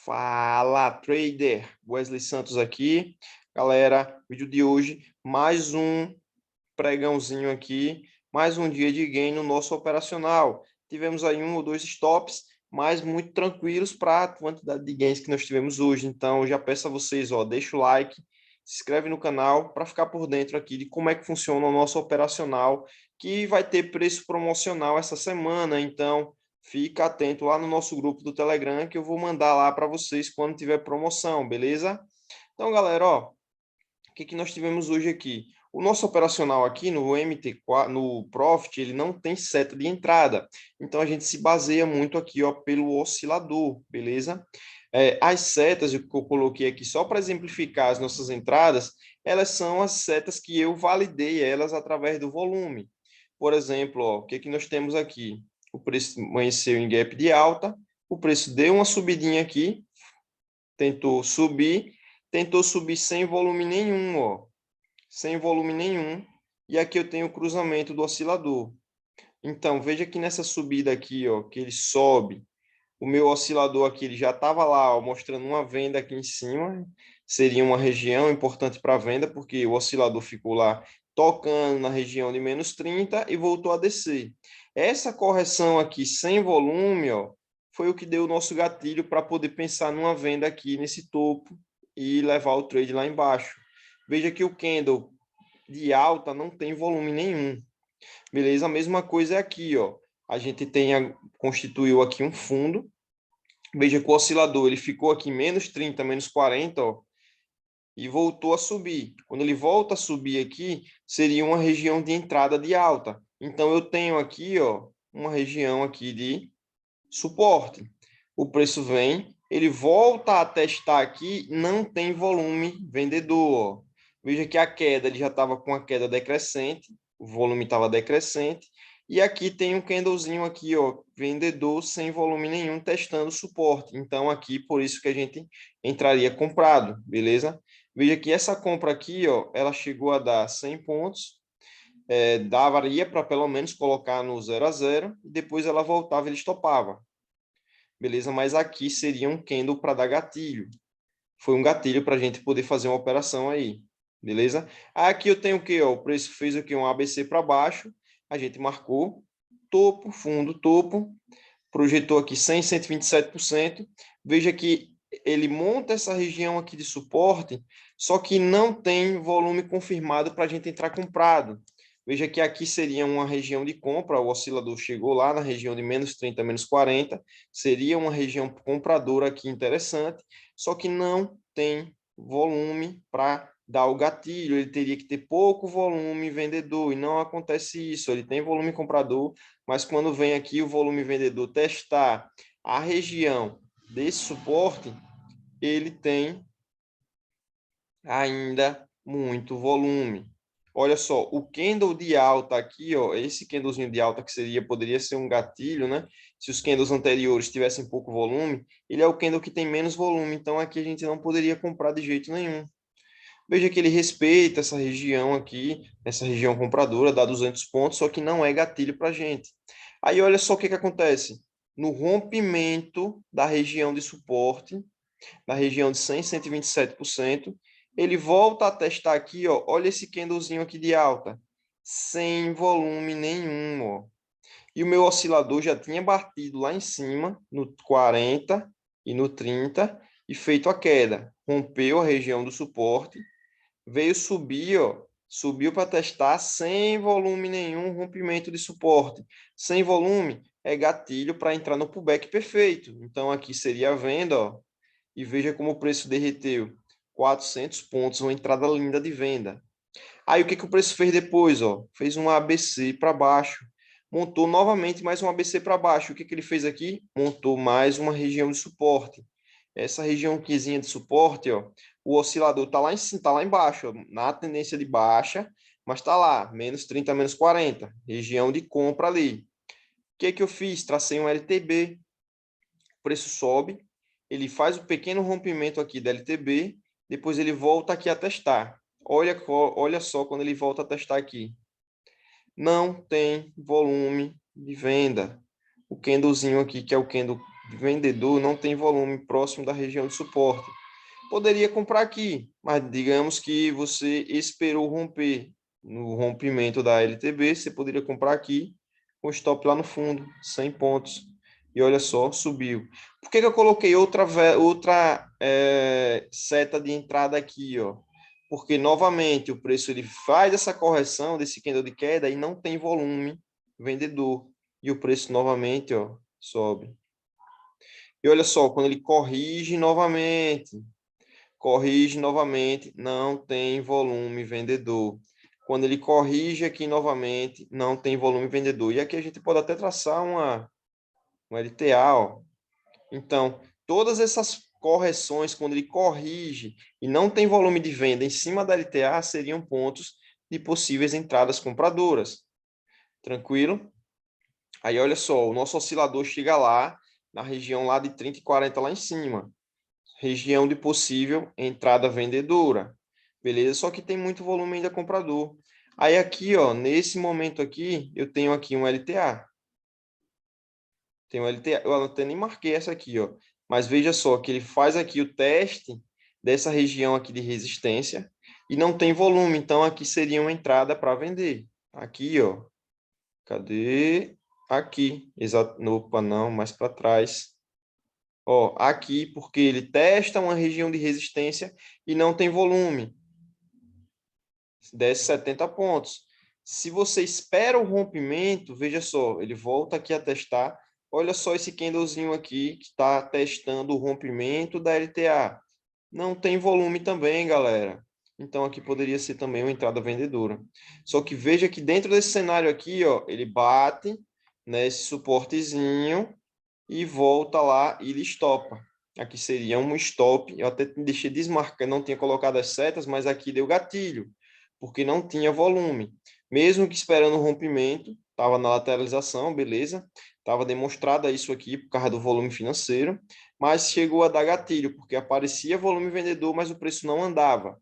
Fala, trader! Wesley Santos aqui. Galera, vídeo de hoje, mais um pregãozinho aqui, mais um dia de gain no nosso operacional. Tivemos aí um ou dois stops, mas muito tranquilos para a quantidade de gains que nós tivemos hoje. Então, já peço a vocês, ó, deixa o like, se inscreve no canal para ficar por dentro aqui de como é que funciona o nosso operacional, que vai ter preço promocional essa semana. Então, fica atento lá no nosso grupo do Telegram que eu vou mandar lá para vocês quando tiver promoção, beleza? Então, galera, ó, o que nós tivemos hoje aqui? O nosso operacional aqui no MT4, no Profit, ele não tem seta de entrada. Então, a gente se baseia muito aqui, ó, pelo oscilador, beleza? As setas que eu coloquei aqui só para exemplificar as nossas entradas, elas são as setas que eu validei elas através do volume. Por exemplo, ó, o que nós temos aqui? O preço amanheceu em gap de alta, o preço deu uma subidinha aqui, tentou subir sem volume nenhum, ó, sem volume nenhum, e aqui eu tenho o cruzamento do oscilador. Então, veja que nessa subida aqui, ó, que ele sobe, o meu oscilador aqui ele já estava lá, ó, mostrando uma venda aqui em cima, seria uma região importante para venda, porque o oscilador ficou lá tocando na região de menos 30 e voltou a descer. Essa correção aqui sem volume, ó, foi o que deu o nosso gatilho para poder pensar numa venda aqui nesse topo e levar o trade lá embaixo. Veja que o candle de alta não tem volume nenhum. Beleza? A mesma coisa é aqui, ó. A gente constituiu aqui um fundo. Veja que o oscilador ele ficou aqui menos 30, menos 40, ó, e voltou a subir. Quando ele volta a subir aqui, seria uma região de entrada de alta. Então, eu tenho aqui, ó, uma região aqui de suporte. O preço vem, ele volta a testar aqui, não tem volume vendedor, ó. Veja que a queda, ele já estava com a queda decrescente, o volume estava decrescente, e aqui tem um candlezinho aqui, ó, vendedor sem volume nenhum, testando suporte. Então, aqui, por isso que a gente entraria comprado, beleza? Veja que essa compra aqui, ó, ela chegou a dar 100 pontos, daria para pelo menos colocar no 0 a 0, e depois ela voltava e ele estopava. Beleza? Mas aqui seria um candle para dar gatilho. Foi um gatilho para a gente poder fazer uma operação aí. Beleza? Aqui eu tenho o que? O preço fez aqui um ABC para baixo. A gente marcou topo, fundo, topo. Projetou aqui 100, 127%. Veja que ele monta essa região aqui de suporte, só que não tem volume confirmado para a gente entrar comprado. Veja que aqui seria uma região de compra, o oscilador chegou lá na região de menos 30, menos 40, seria uma região compradora aqui interessante, só que não tem volume para dar o gatilho, ele teria que ter pouco volume vendedor, e não acontece isso, ele tem volume comprador, mas quando vem aqui o volume vendedor testar a região desse suporte, ele tem ainda muito volume. Olha só, o candle de alta aqui, ó, esse candlezinho de alta que poderia ser um gatilho, né? Se os candles anteriores tivessem pouco volume, ele é o candle que tem menos volume, então aqui a gente não poderia comprar de jeito nenhum. Veja que ele respeita essa região aqui, essa região compradora, dá 200 pontos, só que não é gatilho para a gente. Aí olha só o que acontece. No rompimento da região de suporte, na região de 100, 127%, ele volta a testar aqui, ó, olha esse candlezinho aqui de alta, sem volume nenhum, ó. E o meu oscilador já tinha batido lá em cima, no 40 e no 30, e feito a queda. Rompeu a região do suporte, veio subir, ó, subiu para testar sem volume nenhum, rompimento de suporte. Sem volume é gatilho para entrar no pullback perfeito. Então aqui seria a venda, ó, e veja como o preço derreteu. 400 pontos, uma entrada linda de venda. Aí o que o preço fez depois? Ó? Fez um ABC para baixo. Montou novamente mais um ABC para baixo. O que ele fez aqui? Montou mais uma região de suporte. Essa região de suporte, ó, o oscilador está lá, tá lá embaixo, ó, na tendência de baixa, mas está lá, menos 30, menos 40. Região de compra ali. O que eu fiz? Tracei um LTB. O preço sobe, ele faz o pequeno rompimento aqui da LTB, depois ele volta aqui a testar. Olha só quando ele volta a testar aqui. Não tem volume de venda. O candlezinho aqui, que é o candle vendedor não tem volume próximo da região de suporte. Poderia comprar aqui, mas digamos que você esperou romper. No rompimento da LTB, você poderia comprar aqui, com stop lá no fundo, 100 pontos. E olha só, subiu. Por que eu coloquei outra seta de entrada aqui, ó? Porque, novamente, o preço ele faz essa correção desse candle de queda e não tem volume vendedor. E o preço, novamente, ó, sobe. E olha só, quando ele corrige novamente, não tem volume vendedor. Quando ele corrige aqui novamente, não tem volume vendedor. E aqui a gente pode até traçar um LTA, ó. Então, todas essas correções, quando ele corrige e não tem volume de venda em cima da LTA, seriam pontos de possíveis entradas compradoras. Tranquilo? Aí, olha só, o nosso oscilador chega lá, na região lá de 30 e 40 lá em cima. Região de possível entrada vendedora. Beleza? Só que tem muito volume ainda comprador. Aí aqui, ó, nesse momento aqui, eu tenho aqui um LTA. Tem um LTA, eu até nem marquei essa aqui, ó. Mas veja só que ele faz aqui o teste dessa região aqui de resistência e não tem volume, então aqui seria uma entrada para vender. Aqui, ó. Cadê? Aqui. Exato. Opa, não, mais para trás. Ó, aqui, porque ele testa uma região de resistência e não tem volume. Desce 70 pontos. Se você espera o rompimento, veja só, ele volta aqui a testar. Olha só esse candlezinho aqui que está testando o rompimento da LTA. Não tem volume também, galera. Então, aqui poderia ser também uma entrada vendedora. Só que veja que dentro desse cenário aqui, ó, ele bate nesse suportezinho e volta lá e ele estopa. Aqui seria um stop. Eu até deixei desmarcar, não tinha colocado as setas, mas aqui deu gatilho, porque não tinha volume. Mesmo que esperando o rompimento, estava na lateralização, beleza? Estava demonstrado isso aqui por causa do volume financeiro, mas chegou a dar gatilho, porque aparecia volume vendedor, mas o preço não andava.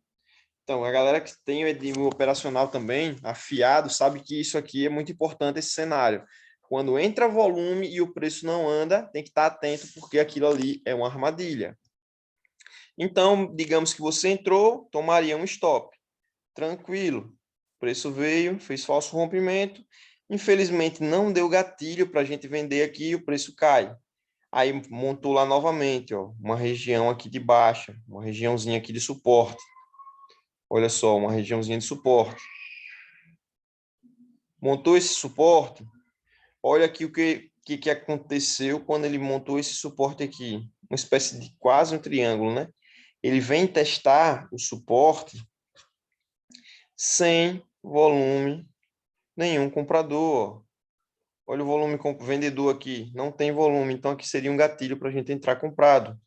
Então, a galera que tem o EDIM operacional também, afiado, sabe que isso aqui é muito importante, esse cenário. Quando entra volume e o preço não anda, tem que estar atento, porque aquilo ali é uma armadilha. Então, digamos que você entrou, tomaria um stop. Tranquilo. O preço veio, fez falso rompimento. Infelizmente, não deu gatilho para a gente vender aqui, o preço cai. Aí montou lá novamente, ó, uma região aqui de baixa, uma regiãozinha aqui de suporte. Olha só, uma regiãozinha de suporte. Montou esse suporte. Olha aqui o que aconteceu quando ele montou esse suporte aqui. Uma espécie de quase um triângulo, né? Ele vem testar o suporte sem volume nenhum comprador. Olha o volume vendedor aqui. Não tem volume, então aqui seria um gatilho para a gente entrar comprado.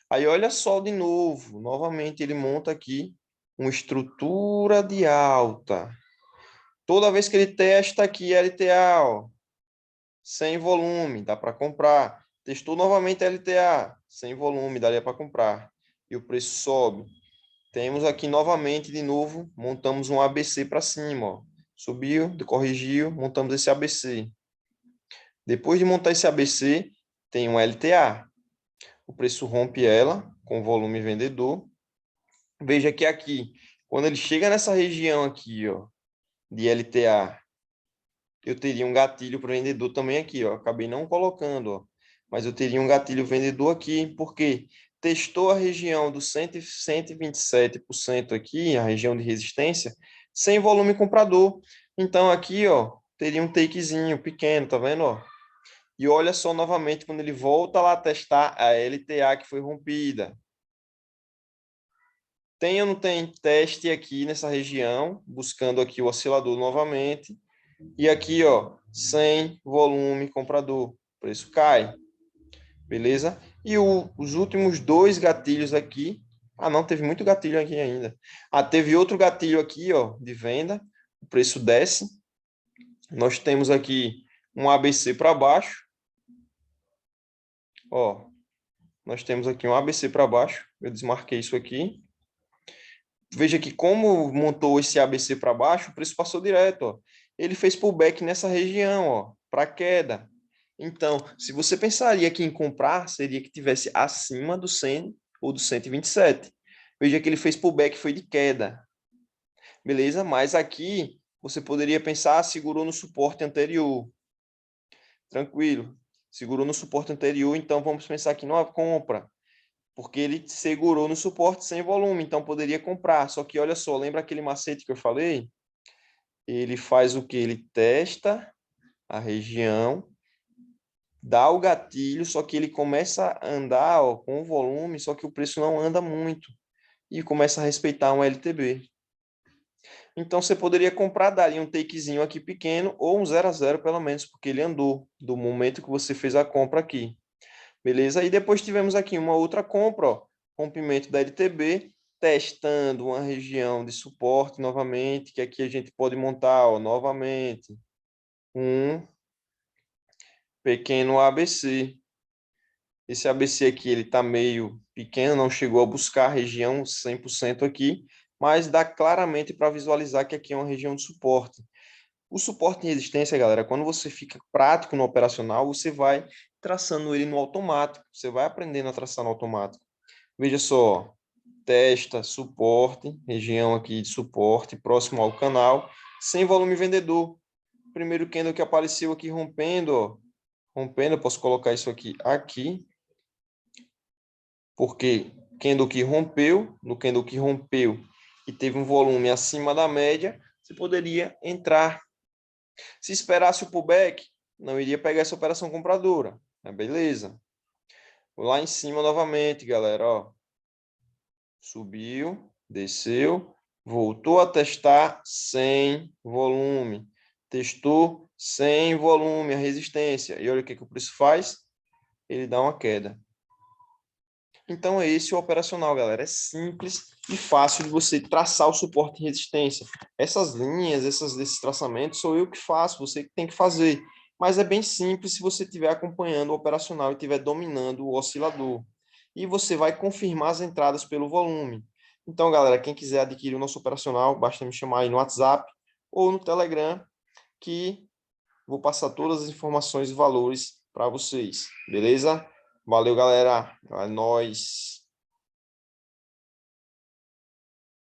Aí olha só de novo. Novamente ele monta aqui uma estrutura de alta. Toda vez que ele testa aqui LTA, ó, sem volume, dá para comprar. Testou novamente LTA, sem volume, daria para comprar. E o preço sobe. Temos aqui novamente, de novo, montamos um ABC para cima. Ó. Subiu, corrigiu, montamos esse ABC. Depois de montar esse ABC, tem um LTA. O preço rompe ela com volume vendedor. Veja que aqui, quando ele chega nessa região aqui, ó, de LTA, eu teria um gatilho para vendedor também aqui, ó. Acabei não colocando, ó. Mas eu teria um gatilho vendedor aqui, porque testou a região do 127% aqui, a região de resistência, sem volume comprador. Então aqui, ó, teria um takezinho pequeno, tá vendo, ó? E olha só novamente quando ele volta lá a testar a LTA que foi rompida. Tem ou não tem teste aqui nessa região, buscando aqui o oscilador novamente. E aqui, ó, sem volume comprador, o preço cai, beleza? E os últimos dois gatilhos aqui, não, teve muito gatilho aqui ainda. Teve outro gatilho aqui, ó, de venda, o preço desce. Nós temos aqui um ABC para baixo, ó, nós temos aqui um ABC para baixo, eu desmarquei isso aqui. Veja que como montou esse ABC para baixo, o preço passou direto, ó. Ele fez pullback nessa região, ó, para queda. Então, se você pensaria aqui em comprar, seria que tivesse acima do 100 ou do 127. Veja que ele fez pullback, foi de queda. Beleza? Mas aqui você poderia pensar, segurou no suporte anterior. Tranquilo. Segurou no suporte anterior, então vamos pensar aqui numa compra. Porque ele segurou no suporte sem volume, então poderia comprar. Só que olha só, lembra aquele macete que eu falei? Ele faz o que? Ele testa a região, dá o gatilho, só que ele começa a andar ó, com o volume, só que o preço não anda muito. E começa a respeitar um LTB. Então você poderia comprar, daria um takezinho aqui pequeno, ou um 0 a 0 pelo menos, porque ele andou do momento que você fez a compra aqui. Beleza? E depois tivemos aqui uma outra compra, ó, rompimento da LTB, testando uma região de suporte novamente, que aqui a gente pode montar ó, novamente um pequeno ABC. Esse ABC aqui ele está meio pequeno, não chegou a buscar a região 100% aqui, mas dá claramente para visualizar que aqui é uma região de suporte. O suporte em resistência, galera, quando você fica prático no operacional, você vai traçando ele no automático. Você vai aprendendo a traçar no automático. Veja só, testa, suporte, região aqui de suporte, próximo ao canal, sem volume vendedor. Primeiro candle que apareceu aqui rompendo, ó, rompendo, eu posso colocar isso aqui, porque candle que rompeu, no candle que rompeu e teve um volume acima da média, você poderia entrar. Se esperasse o pullback, não iria pegar essa operação compradora. Beleza. Lá em cima novamente, galera. Ó. Subiu, desceu, voltou a testar sem volume. Testou sem volume a resistência. E olha o que o preço faz. Ele dá uma queda. Então, é esse o operacional, galera. É simples e fácil de você traçar o suporte e resistência. Essas linhas, esses traçamentos, sou eu que faço, você que tem que fazer. Mas é bem simples se você estiver acompanhando o operacional e estiver dominando o oscilador. E você vai confirmar as entradas pelo volume. Então, galera, quem quiser adquirir o nosso operacional, basta me chamar aí no WhatsApp ou no Telegram, que vou passar todas as informações e valores para vocês. Beleza? Valeu, galera. É nóis.